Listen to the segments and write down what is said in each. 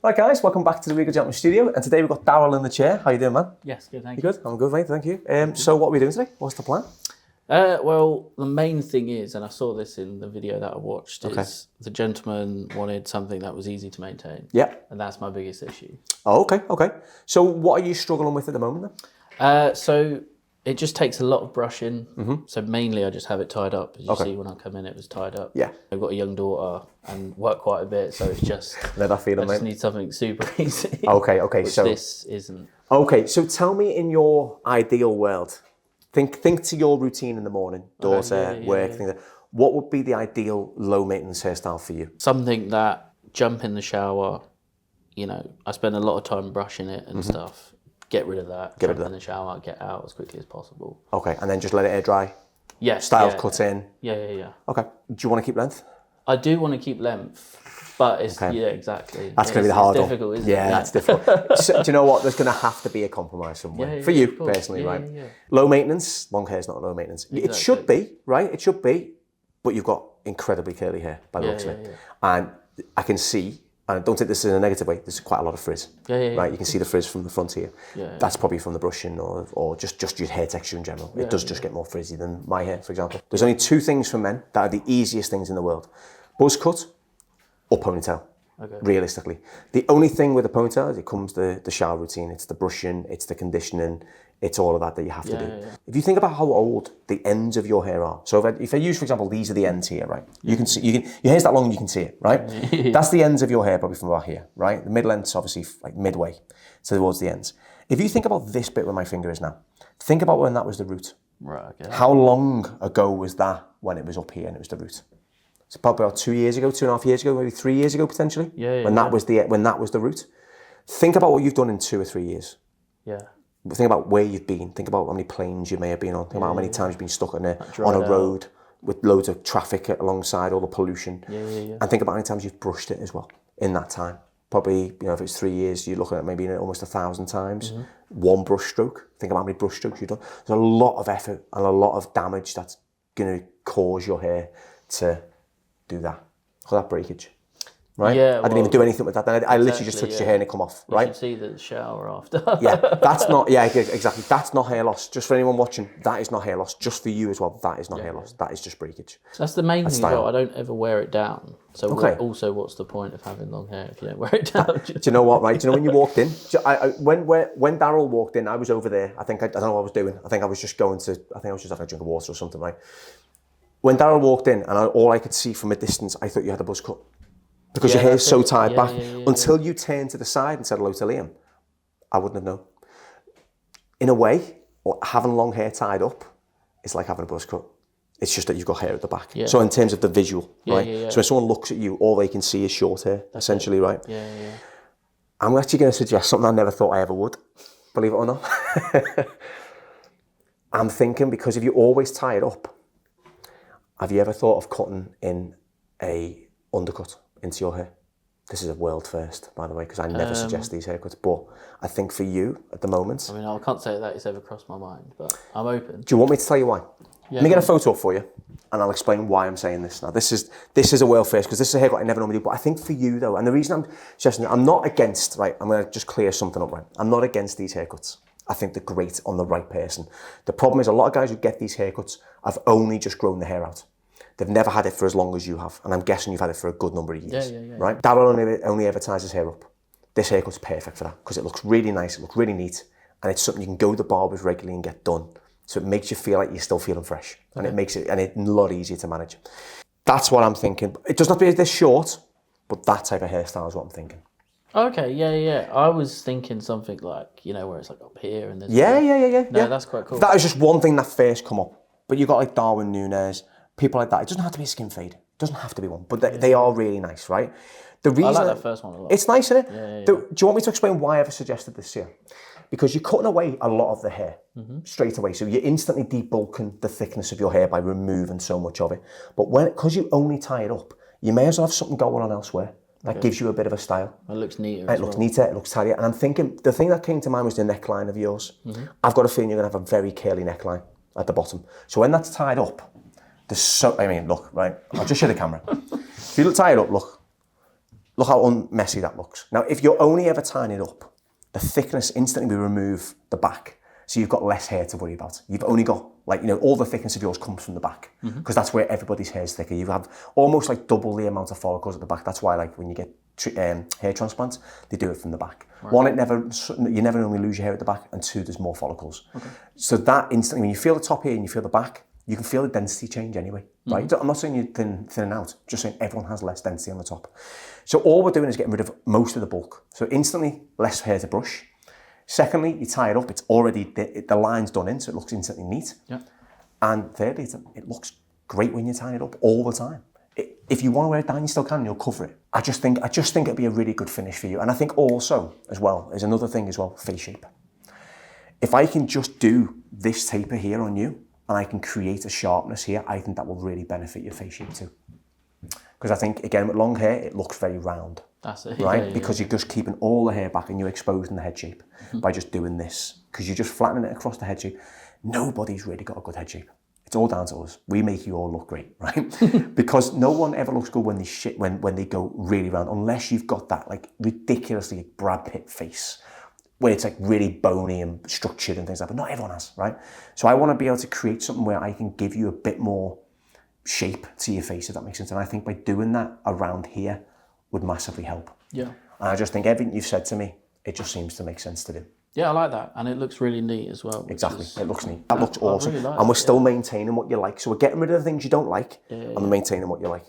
Right guys, welcome back to the Regal Gentleman Studio, and today we've got Daryl in the chair. How you doing, man? Yes, good, thank you. You good? I'm good, mate, thank you. So what are we doing today? What's the plan? Well, the main thing is, and I saw this in the video that I watched, is the gentleman wanted something that was easy to maintain. Yeah. And that's my biggest issue. Oh, okay. So what are you struggling with at the moment then? So it just takes a lot of brushing. So mainly I just have it tied up. As you see when I come in, it was tied up. Yeah. I've got a young daughter and work quite a bit, so it's just... Let that feeling, I just need something super easy. Okay, which so... this isn't. Okay, so tell me in your ideal world, think to your routine in the morning, daughter, work, things like that. What would be the ideal low maintenance hairstyle for you? Something that, jump in the shower, you know, I spend a lot of time brushing it and stuff. Get rid of that. Jump in the shower, get out as quickly as possible. Okay, and then just let it air dry? Yeah. Styles cut in? Yeah. Okay. Do you want to keep length? I do want to keep length, but it's, yeah, exactly. That's going to be the hard one. It's difficult, isn't it? Yeah, that's difficult. So, do you know what? There's going to have to be a compromise somewhere. For you, personally, right? Yeah. Low maintenance, long hair is not low maintenance. Exactly. It should be, right? It should be, but you've got incredibly curly hair by the looks of it. And I can see, and don't take this in a negative way, there's quite a lot of frizz. Right? You can see the frizz from the front here. That's probably from the brushing or just your hair texture in general. It does just get more frizzy than my hair, for example. There's only two things for men that are the easiest things in the world. Buzz cut or ponytail, realistically. The only thing with a ponytail is it comes the shower routine. It's the brushing, it's the conditioning, it's all of that you have to do. If you think about how old the ends of your hair are, so if I use, for example, these are the ends here, right? You can see, your hair's that long and you can see it, right? That's the ends of your hair probably from about here, right? The middle end's obviously like midway, so towards the ends. If you think about this bit where my finger is now, think about when that was the root. Right, okay. How long ago was that when it was up here and it was the root? So probably about 2 years ago, 2.5 years ago, maybe 3 years ago potentially. When that was the root. Think about what you've done in 2 or 3 years. Yeah. Think about where you've been. Think about how many planes you may have been on. Think about how many times you've been stuck on a road with loads of traffic alongside all the pollution. And think about how many times you've brushed it as well in that time. Probably, you know, if it's 3 years, you're looking at maybe almost 1,000 times. One brush stroke. Think about how many brush strokes you've done. There's a lot of effort and a lot of damage that's going to cause your hair to do that. Call that breakage. Right? Yeah, I didn't even do anything with that. Then I literally just touched your hair and it come off. Right? You should see the shower after. That's not. Yeah, exactly. That's not hair loss. Just for anyone watching, that is not hair loss. Just for you as well, that is not hair loss. That is just breakage. So that's the main thing as well. I don't ever wear it down. So also, what's the point of having long hair if you don't wear it down? Do you know what? Right? Do you know when you walked in? When Daryl walked in, I was over there. I don't know what I was doing. I think I was just having a drink of water or something. Right? When Daryl walked in, and all I could see from a distance, I thought you had a buzz cut. Because your hair's so tied back. Until you turned to the side and said hello to Liam, I wouldn't have known. In a way, having long hair tied up is like having a buzz cut. It's just that you've got hair at the back. So in terms of the visual, right? So when someone looks at you, all they can see is short hair, essentially, right? I'm actually going to suggest something I never thought I ever would, believe it or not. I'm thinking, because if you always tie it up, have you ever thought of cutting in a undercut into your hair? This is a world first, by the way, because I never suggest these haircuts, but I think for you at the moment... I mean, I can't say that it's ever crossed my mind, but I'm open. Do you want me to tell you why? Let me get a photo up for you, and I'll explain why I'm saying this. Now, this is a world first, because this is a haircut I never normally do, but I think for you, though, and the reason I'm suggesting it, I'm not against, right, I'm going to just clear something up, right? I'm not against these haircuts. I think they're great on the right person. The problem is a lot of guys who get these haircuts have only just grown the hair out. They've never had it for as long as you have, and I'm guessing you've had it for a good number of years, right? Daryl only ever ties his hair up. This haircut's perfect for that, because it looks really nice, it looks really neat, and it's something you can go to the barbers regularly and get done. So it makes you feel like you're still feeling fresh, and it makes it a lot easier to manage. That's what I'm thinking. It doesn't have to be this short, but that type of hairstyle is what I'm thinking. Okay, yeah. I was thinking something like, you know, where it's like up here and there's... No, that's quite cool. That was just one thing that first come up. But you've got like Darwin Nunez, people like that. It doesn't have to be a skin fade. It doesn't have to be one, but they are really nice, right? The reason I like that first one a lot. It's nice, isn't it? Do you want me to explain why I ever suggested this here? Because you're cutting away a lot of the hair straight away. So you're instantly debulking the thickness of your hair by removing so much of it. But because you only tie it up, you may as well have something going on elsewhere. That gives you a bit of a style. It looks neater. It looks neater, it looks tidier. And I'm thinking, the thing that came to mind was the neckline of yours. I've got a feeling you're going to have a very curly neckline at the bottom. So when that's tied up, look, right, I'll just show the camera. If you tie it up, look, Look how messy that looks. Now, if you're only ever tying it up, the thickness instantly will remove the back. So you've got less hair to worry about. You've only got, like, you know, all the thickness of yours comes from the back, because that's where everybody's hair is thicker. You have almost like double the amount of follicles at the back. That's why, like, when you get hair transplants, they do it from the back. Right. One, you never normally lose your hair at the back, and two, there's more follicles. Okay. So that instantly, when you feel the top here and you feel the back, you can feel the density change anyway, right? I'm not saying you're thinning out, just saying everyone has less density on the top. So all we're doing is getting rid of most of the bulk. So instantly, less hair to brush. Secondly, you tie it up, it's already, the line's done in, so it looks instantly neat. Yeah. And thirdly, it looks great when you're tying it up all the time. If you want to wear it down, you still can, you'll cover it. I just think it'd be a really good finish for you. And I think also, as well, there's another thing as well, face shape. If I can just do this taper here on you, and I can create a sharpness here, I think that will really benefit your face shape too. Because I think, again, with long hair, it looks very round. That's it. Right? Yeah, because you're just keeping all the hair back and you're exposing the head shape by just doing this. Because you're just flattening it across the head shape. Nobody's really got a good head shape. It's all down to us. We make you all look great, right? Because no one ever looks good when they go really round, unless you've got that, like, ridiculously Brad Pitt face, where it's like really bony and structured and things like that, but not everyone has, right? So I want to be able to create something where I can give you a bit more shape to your face, if that makes sense. And I think by doing that around here would massively help. Yeah. And I just think everything you've said to me, it just seems to make sense to do. Yeah, I like that. And it looks really neat as well. Exactly. It looks neat. That looks awesome. Really like and we're still maintaining what you like. So we're getting rid of the things you don't like and we're maintaining what you like.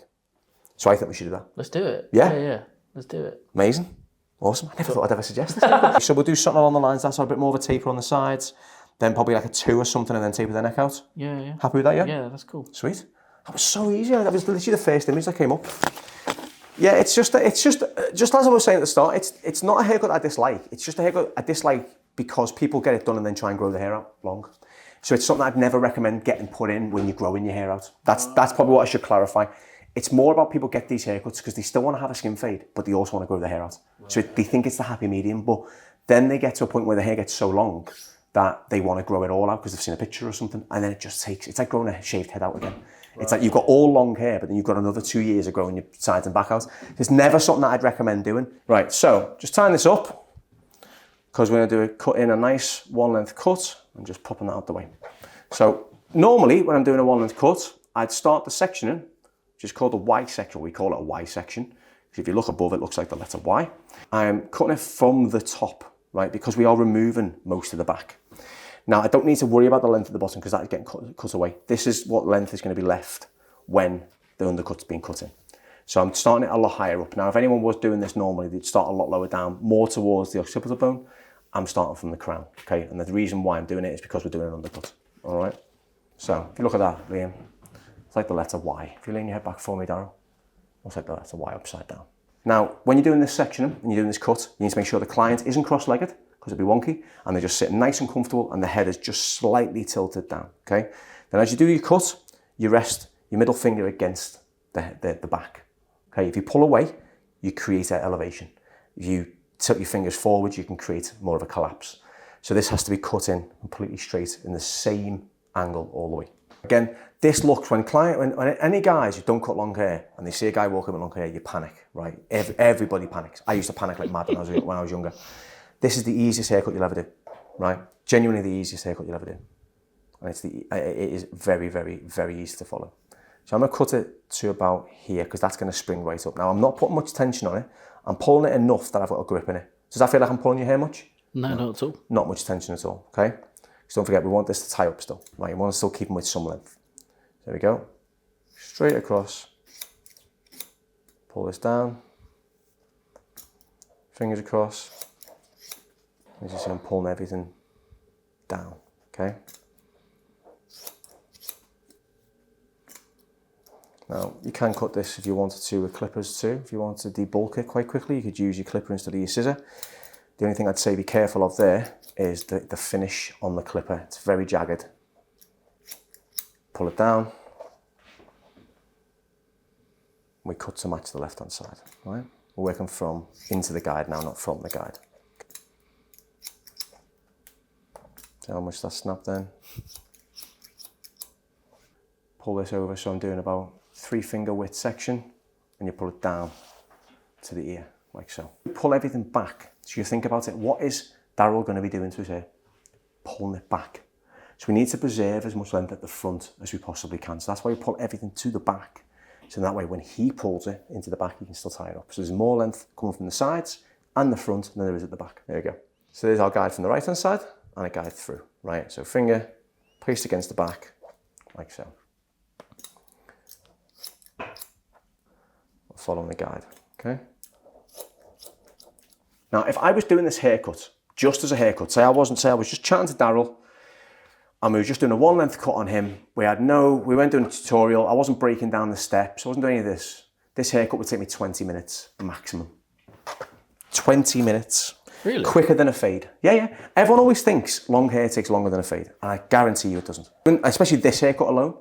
So I think we should do that. Let's do it. Yeah? Yeah. Let's do it. Amazing. Awesome. I never thought I'd ever suggest this. So we'll do something along the lines, that's a bit more of a taper on the sides, then probably like a 2 or something, and then taper the neck out. Yeah. Happy with that, yeah? Yeah, that's cool. Sweet. That was so easy. That was literally the first image that came up. Yeah, it's just as I was saying at the start, it's not a haircut I dislike. It's just a haircut I dislike because people get it done and then try and grow the hair out long. So it's something I'd never recommend getting put in when you're growing your hair out. That's probably what I should clarify. It's more about people get these haircuts because they still want to have a skin fade, but they also want to grow their hair out. Right. So they think it's the happy medium, but then they get to a point where the hair gets so long that they want to grow it all out because they've seen a picture or something, and then it's like growing a shaved head out again. Right. It's like you've got all long hair, but then you've got another 2 years of growing your sides and back out. It's never something that I'd recommend doing. Right, so just tying this up, because we're going to cut in a nice one length cut and just popping that out the way. So normally when I'm doing a one length cut, I'd start the sectioning, which is called a Y section. We call it a Y section. Because if you look above, it looks like the letter Y. I'm cutting it from the top, right? Because we are removing most of the back. Now, I don't need to worry about the length of the bottom because that is getting cut away. This is what length is going to be left when the undercut's being cut in. So I'm starting it a lot higher up. Now, if anyone was doing this normally, they'd start a lot lower down, more towards the occipital bone. I'm starting from the crown, okay? And the reason why I'm doing it is because we're doing an undercut, all right? So if you look at that, Liam, it's like the letter Y. If you lean your head back for me, Daryl, looks like the letter Y upside down. Now, when you're doing this section and you're doing this cut, you need to make sure the client isn't cross-legged because it'd be wonky, and they're just sitting nice and comfortable and the head is just slightly tilted down, okay? Then as you do your cut, you rest your middle finger against the back, okay? If you pull away, you create that elevation. If you tilt your fingers forward, you can create more of a collapse. So this has to be cut in completely straight in the same angle all the way. Again, this looks, when any guys who don't cut long hair and they see a guy walking with long hair, you panic, right? Everybody panics. I used to panic like mad when I was younger. This is the easiest haircut you'll ever do, right? Genuinely the easiest haircut you'll ever do. And it is very, very, very easy to follow. So I'm going to cut it to about here because that's going to spring right up. Now, I'm not putting much tension on it. I'm pulling it enough that I've got a grip in it. Does that feel like I'm pulling your hair much? No, not at all. Not much tension at all, okay? Because don't forget, we want this to tie up still, right? You want to still keep them with some length. There we go. Straight across. Pull this down. Fingers across. As you see, I'm pulling everything down, okay? Now, you can cut this if you wanted to with clippers too. If you want to debulk it quite quickly, you could use your clipper instead of your scissor. The only thing I'd say be careful of there is the finish on the clipper. It's very jagged. Pull it down. We cut to match the left-hand side, right? We're working from into the guide now, not from the guide. See how much that snapped then? Pull this over, so I'm doing about 3 finger width section, and you pull it down to the ear, like so. Pull everything back. So you think about it, what is Daryl going to be doing to his hair? Pulling it back. So we need to preserve as much length at the front as we possibly can. So that's why we pull everything to the back. So that way, when he pulls it into the back, he can still tie it up. So there's more length coming from the sides and the front than there is at the back. There we go. So there's our guide from the right-hand side and a guide through, right? So finger placed against the back, like so. Following the guide, okay? Now, if I was doing this haircut, just as a haircut, say I was just chatting to Daryl, and we were just doing a one length cut on him. We weren't doing a tutorial. I wasn't breaking down the steps. I wasn't doing any of this. This haircut would take me 20 minutes maximum. 20 minutes. Really? Quicker than a fade. Yeah. Everyone always thinks long hair takes longer than a fade. And I guarantee you it doesn't. Especially this haircut alone.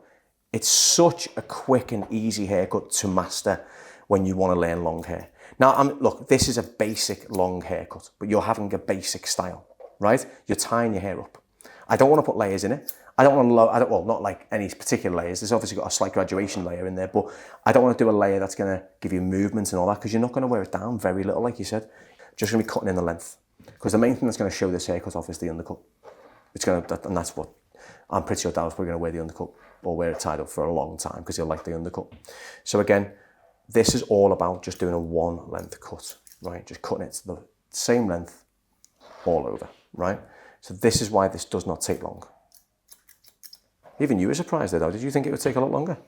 It's such a quick and easy haircut to master when you want to learn long hair. Now, look, this is a basic long haircut, but you're having a basic style, right? You're tying your hair up. I don't want to put layers in it. Well, not like any particular layers. There's obviously got a slight graduation layer in there, but I don't want to do a layer that's going to give you movement and all that, because you're not going to wear it down very little, like you said. Just going to be cutting in the length. Because the main thing that's going to show this haircut off is the undercut. And that's what, I'm pretty sure Daryl's probably going to wear the undercut or wear it tied up for a long time because he'll like the undercut. So again, this is all about just doing a one length cut, right? Just cutting it to the same length all over, right? So this is why this does not take long. Even you were surprised there though. Did you think it would take a lot longer?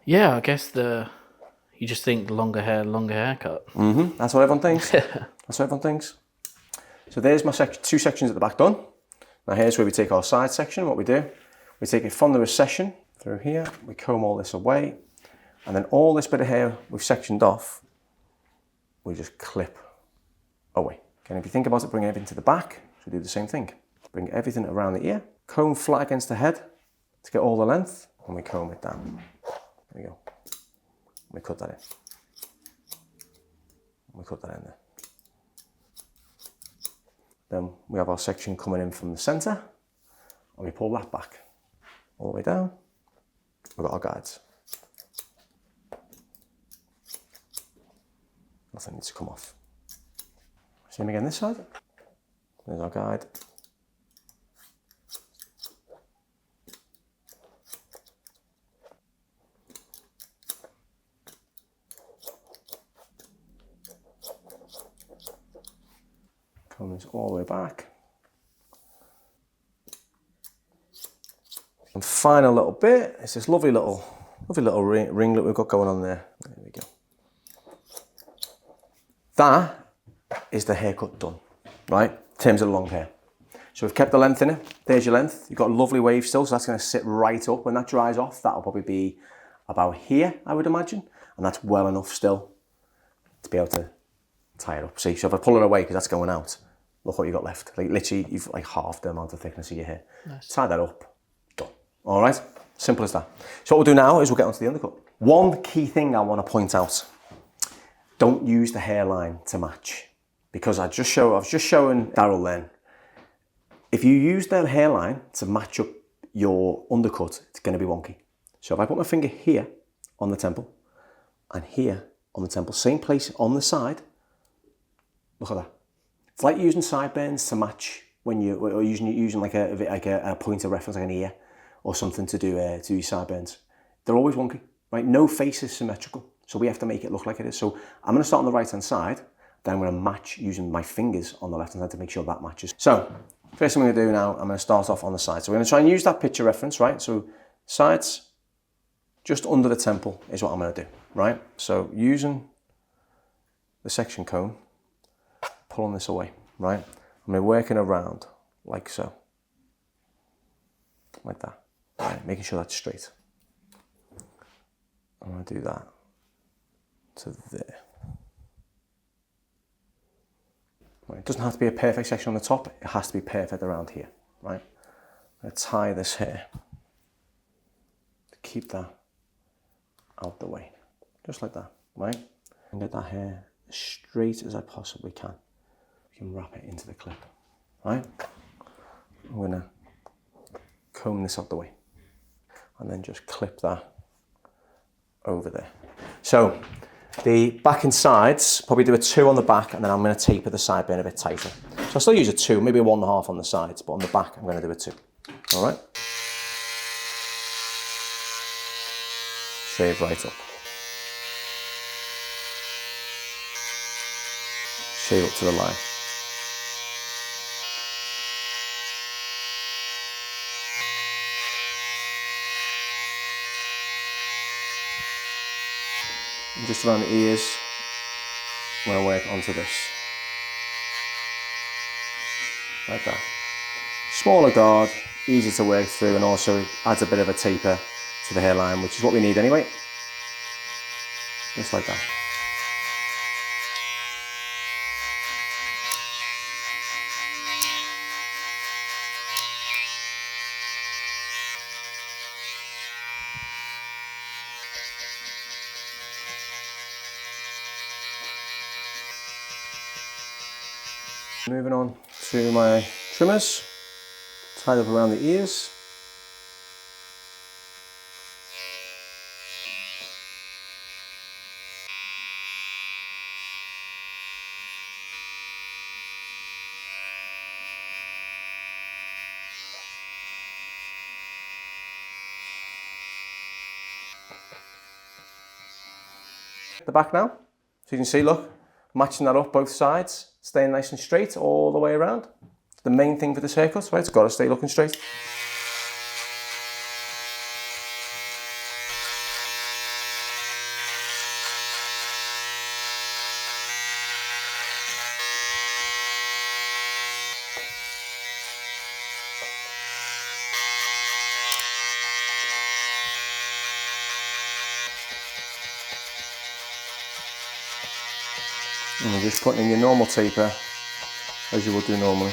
Yeah, I guess you just think longer haircut. Mm-hmm. That's what everyone thinks. That's what everyone thinks. So there's my two sections at the back done. Now here's where we take our side section. What we do, we take it from the recession through here. We comb all this away. And then all this bit of hair we've sectioned off, we just clip away. Okay, and if you think about it, bring everything to the back. So we do the same thing. Bring everything around the ear, comb flat against the head to get all the length, and we comb it down. There we go. We cut that in. We cut that in there. Then we have our section coming in from the centre, and we pull that back all the way down. We've got our guides. Nothing needs to come off. Same again this side. There's our guide. Comes all the way back. And final little bit, it's this lovely little ringlet we've got going on there. There we go. That is the haircut done, right? In terms of the long hair. So we've kept the length in it. There's your length. You've got a lovely wave still, so that's going to sit right up. When that dries off, that'll probably be about here, I would imagine. And that's well enough still to be able to tie it up. See, so if I pull it away, because that's going out, look what you've got left. Like literally, you've like half the amount of thickness of your hair. Nice. Tie that up, done. All right, simple as that. So what we'll do now is we'll get onto the undercut. One key thing I want to point out. Don't use the hairline to match, because I was just showing Daryl then. If you use the hairline to match up your undercut, it's going to be wonky. So if I put my finger here on the temple and here on the temple, same place on the side, look at that. It's like using sideburns to match when or using like a point of reference, like an ear or something to do your sideburns. They're always wonky, right? No face is symmetrical. So we have to make it look like it is. So I'm going to start on the right-hand side, then I'm going to match using my fingers on the left-hand side to make sure that matches. So first thing I'm going to do now, I'm going to start off on the side. So we're going to try and use that picture reference, right? So sides, just under the temple is what I'm going to do, right? So using the section comb, pulling this away, right? I'm going to be working around like so, like that, right? Making sure that's straight. I'm going to do that to there. Right, it doesn't have to be a perfect section on the top, it has to be perfect around here, right? I'm going to tie this here to keep that out the way, just like that, right? And get that hair as straight as I possibly can. You can wrap it into the clip, right? I'm going to comb this out the way and then just clip that over there. So The back and sides, probably do a 2 on the back, and then I'm going to taper the side bit a bit tighter. So I'll still use a 2, maybe a 1.5 on the sides, but on the back I'm going to do a 2. All right? Shave right up. Shave up to the line. And just around the ears, I'm going to work onto this. Like that. Smaller guard, easy to work through, and also adds a bit of a taper to the hairline, which is what we need anyway. Just like that. Moving on to my trimmers, tied up around the ears. The back now, so you can see, look, matching that up both sides, staying nice and straight all the way around. The main thing for this haircut, right? It's got to stay looking straight. And you're just putting in your normal taper as you would do normally.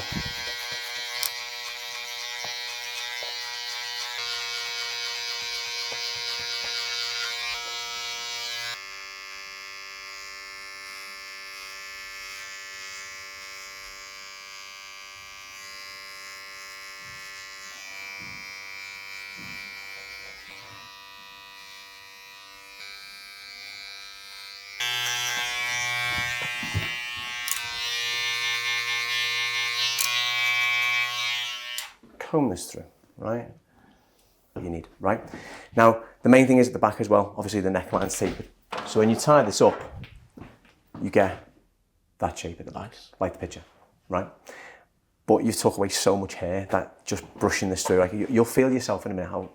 Comb this through, right? What you need, right? Now, the main thing is at the back as well, obviously the neckline's tapered. So when you tie this up, you get that shape at the back, like the picture, right? But you took away so much hair that just brushing this through, like you'll feel yourself in a minute how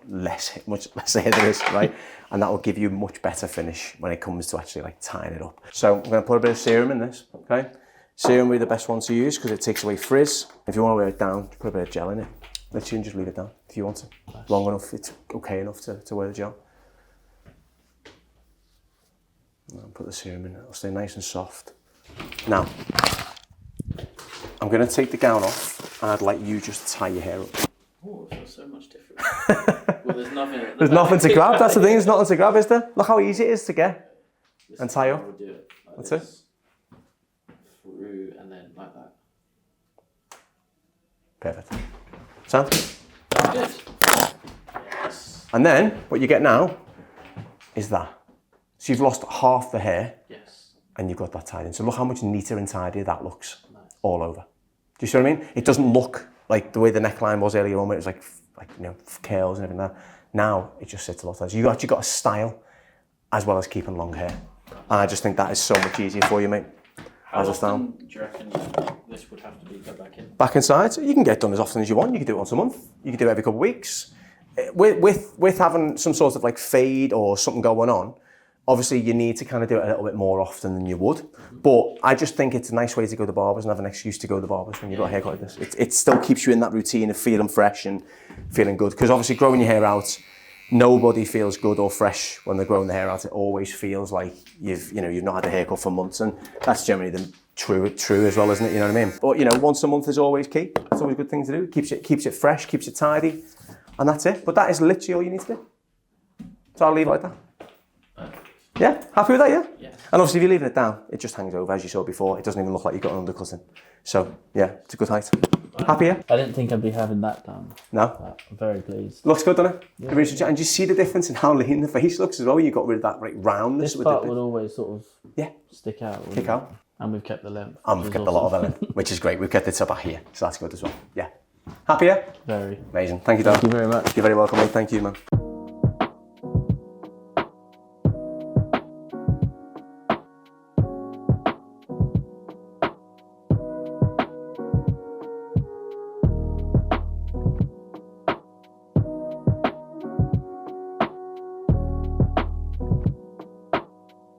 much less hair there is, right? And that will give you a much better finish when it comes to actually like tying it up. So I'm gonna put a bit of serum in this, okay? Serum will be the best one to use because it takes away frizz. If you want to wear it down, put a bit of gel in it. Literally just leave it down if you want to. Nice. Long enough, it's okay enough to wear the gel. And put the serum in, it'll stay nice and soft. Now, I'm going to take the gown off and I'd like you just to tie your hair up. Oh, it feels so much different. Well, there's nothing at the There's nothing to grab, that's the thing, there's nothing to grab, is there? Look how easy it is to get and tie up. I would do it like That's this, it. Through and then like that. Perfect. Sound? Good. Yes. And then, what you get now is that. So you've lost half the hair. Yes. And you've got that tied in. So look how much neater and tidier that looks. Nice. All over. Do you see what I mean? It doesn't look like the way the neckline was earlier on, where it was like you know, curls and everything like that. Now it just sits a lot tighter. You've actually got a style as well as keeping long hair. And I just think that is so much easier for you, mate. How as a style. often do you reckon this would have to be put back in? Back and sides, you can get done as often as you want. You can do it once a month. You can do it every couple of weeks. With having some sort of like fade or something going on, obviously you need to kind of do it a little bit more often than you would. But I just think it's a nice way to go to the barbers and have an excuse to go to the barbers when you've got a haircut like this. It still keeps you in that routine of feeling fresh and feeling good. Because obviously growing your hair out, nobody feels good or fresh when they're growing the hair out. It always feels like you've not had a haircut for months, and that's generally the true as well, isn't it? You know what I mean? But you know, once a month is always key. It's always a good thing to do. It keeps it fresh, keeps it tidy, and that's it. But that is literally all you need to do. So I'll leave it like that. Yeah, happy with that, yeah? Yeah. And obviously if you're leaving it down, it just hangs over, as you saw before. It doesn't even look like you've got an undercutting. So, yeah, it's a good height. Happy, yeah? I didn't think I'd be having that done. No? But I'm very pleased. Looks good, doesn't it? Yeah. And do you see the difference in how lean the face looks as well? You got rid of that roundness. This part would always sort of stick out. Kick out. And we've kept the length. And we've kept a lot of the length, which is great. We've kept it up here, so that's good as well. Yeah. Happy, yeah? Very. Amazing. Thank you, Darryl. Thank you very much. You're very welcome, mate. Thank you, man.